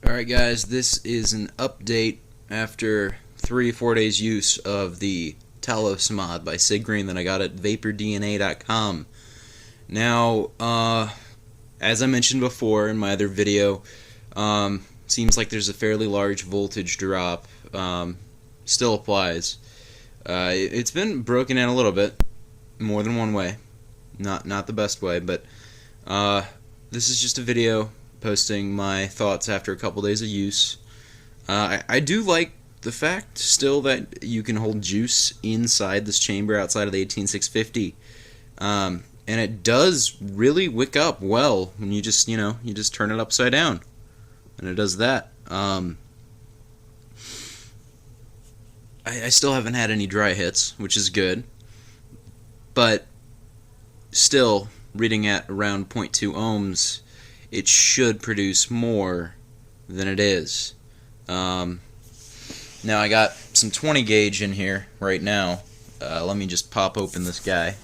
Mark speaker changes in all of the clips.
Speaker 1: Alright guys, this is an update after 3-4 days use of the Talos mod by Sig Green that I got at VaporDNA.com. Now, as I mentioned before in my other video, seems like there's a fairly large voltage drop. Still applies. It's been broken in a little bit, more than one way. Not the best way, but this is just a video posting my thoughts after a couple days of use. I do like the fact still that you can hold juice inside this chamber outside of the 18650, and it does really wick up well when you just turn it upside down, and it does that. I still haven't had any dry hits, which is good, but still reading at around 0.2 ohms. It should produce more than it is. Now I got some 20 gauge in here right now. Let me just pop open this guy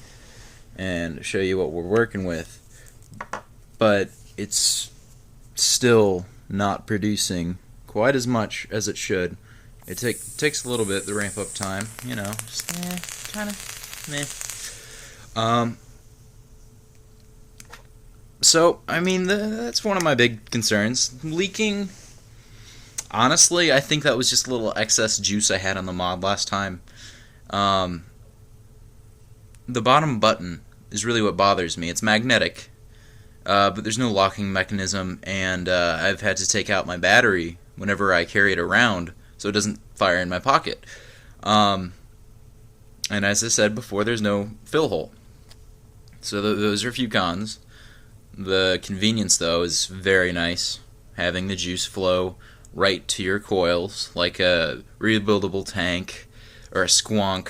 Speaker 1: and show you what we're working with. But it's still not producing quite as much as it should. It takes a little bit, the ramp up time, just kind of meh. So, I mean, that's one of my big concerns. Leaking, honestly, I think that was just a little excess juice I had on the mod last time. The bottom button is really what bothers me. It's magnetic, but there's no locking mechanism, and I've had to take out my battery whenever I carry it around so it doesn't fire in my pocket. And as I said before, there's no fill hole. So those are a few cons. The convenience, though, is very nice, having the juice flow right to your coils, like a rebuildable tank or a squonk.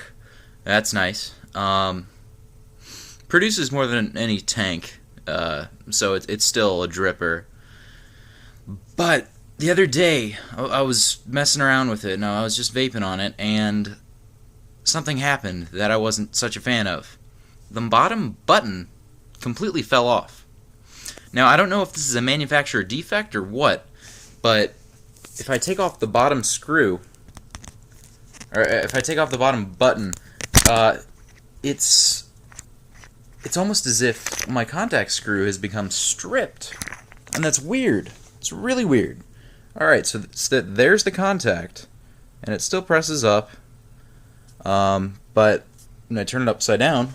Speaker 1: That's nice. Produces more than any tank, so it's still a dripper. But the other day, I was messing around with it, and I was just vaping on it, and something happened that I wasn't such a fan of. The bottom button completely fell off. Now, I don't know if this is a manufacturer defect or what, but if I take off the bottom screw, or if I take off the bottom button, it's almost as if my contact screw has become stripped, and that's weird. It's really weird. Alright, so there's the contact, and it still presses up, but when I turn it upside down,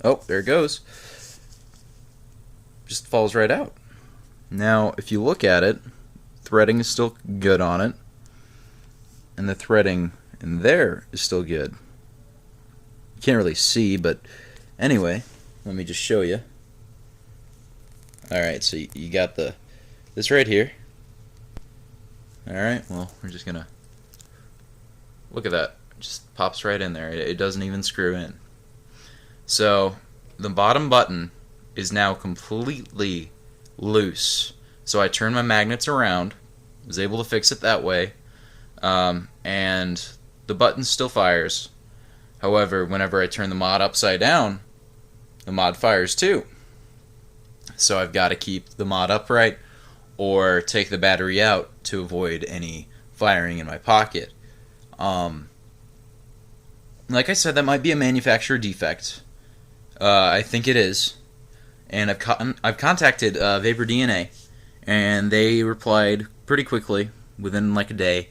Speaker 1: oh, there it goes. Just falls right out. Now, if you look at it, threading is still good on it, and the threading in there is still good. You can't really see, but anyway, let me just show you. Alright, so you got this right here. Alright, well, we're just gonna look at that. It just pops right in there. It doesn't even screw in. So, the bottom button is now completely loose. So I turned my magnets around, was able to fix it that way, and the button still fires. However, whenever I turn the mod upside down, the mod fires too. So I've got to keep the mod upright or take the battery out to avoid any firing in my pocket. Like I said, that might be a manufacturer defect. I think it is. And I've contacted VaporDNA, and they replied pretty quickly, within like a day,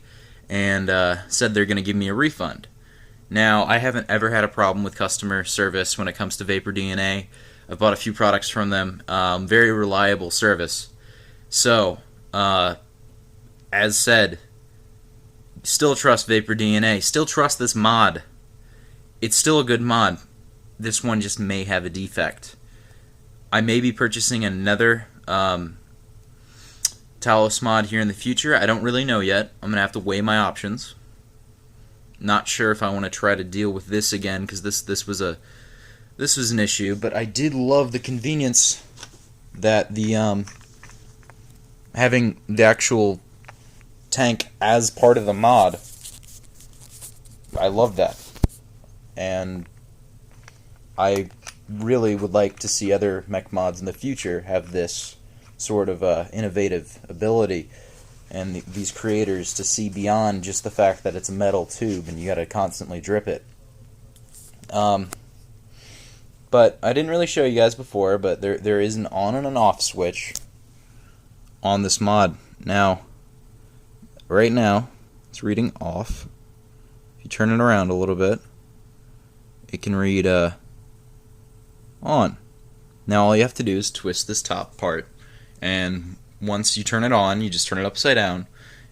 Speaker 1: and said they're going to give me a refund. Now, I haven't ever had a problem with customer service when it comes to VaporDNA. I've bought a few products from them. Very reliable service. So, as said, still trust VaporDNA. Still trust this mod. It's still a good mod. This one just may have a defect. I may be purchasing another Talos mod here in the future. I don't really know yet. I'm going to have to weigh my options. Not sure if I want to try to deal with this again, because this was an issue. But I did love the convenience that the having the actual tank as part of the mod. I love that, and I really would like to see other mech mods in the future have this sort of innovative ability. and these creators to see beyond just the fact that it's a metal tube and you got to constantly drip it. But I didn't really show you guys before, but there is an on and an off switch on this mod. Now, right now, it's reading off. If you turn it around a little bit, it can read on. Now all you have to do is twist this top part, and once you turn it on, you just turn it upside down,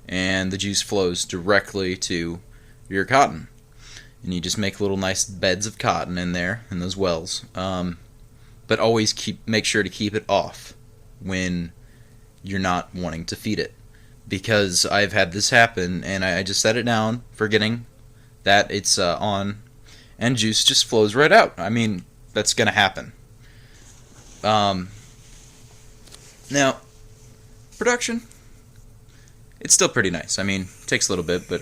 Speaker 1: and the juice flows directly to your cotton. And you just make little nice beds of cotton in there, in those wells. But always make sure to keep it off when you're not wanting to feed it. Because I've had this happen, and I just set it down, forgetting that it's on, and juice just flows right out. I mean, that's going to happen. Now, production, it's still pretty nice. I mean, it takes a little bit, but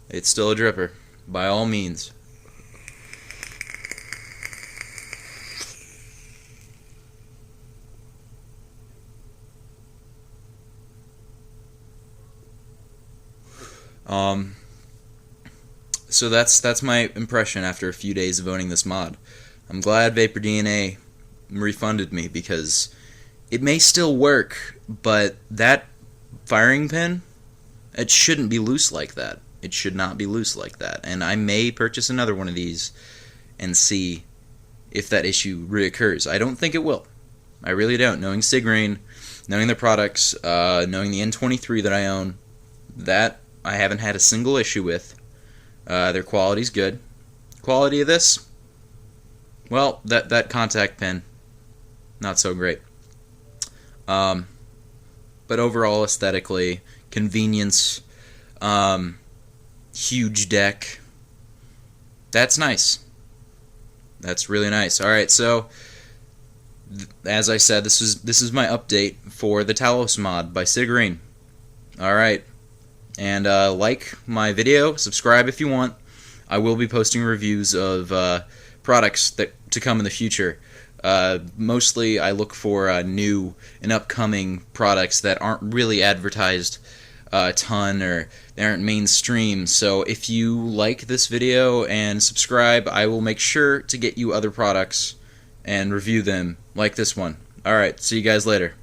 Speaker 1: it's still a dripper, by all means. So that's my impression after a few days of owning this mod. I'm glad Vapor DNA refunded me, because it may still work, but that firing pin, it shouldn't be loose like that. It should not be loose like that. And I may purchase another one of these and see if that issue reoccurs. I don't think it will. I really don't. Knowing Sigreen, knowing their products, knowing the N23 that I own, that I haven't had a single issue with. Their quality's good. Quality of this, well, that contact pin, not so great. But overall, aesthetically, convenience, huge deck, that's nice. That's really nice. Alright, so as I said, this is my update for the Talos mod by Sigreen. Alright. And like my video, subscribe if you want. I will be posting reviews of products to come in the future. Mostly I look for new and upcoming products that aren't really advertised a ton, or they aren't mainstream. So if you like this video and subscribe, I will make sure to get you other products and review them like this one. Alright, see you guys later.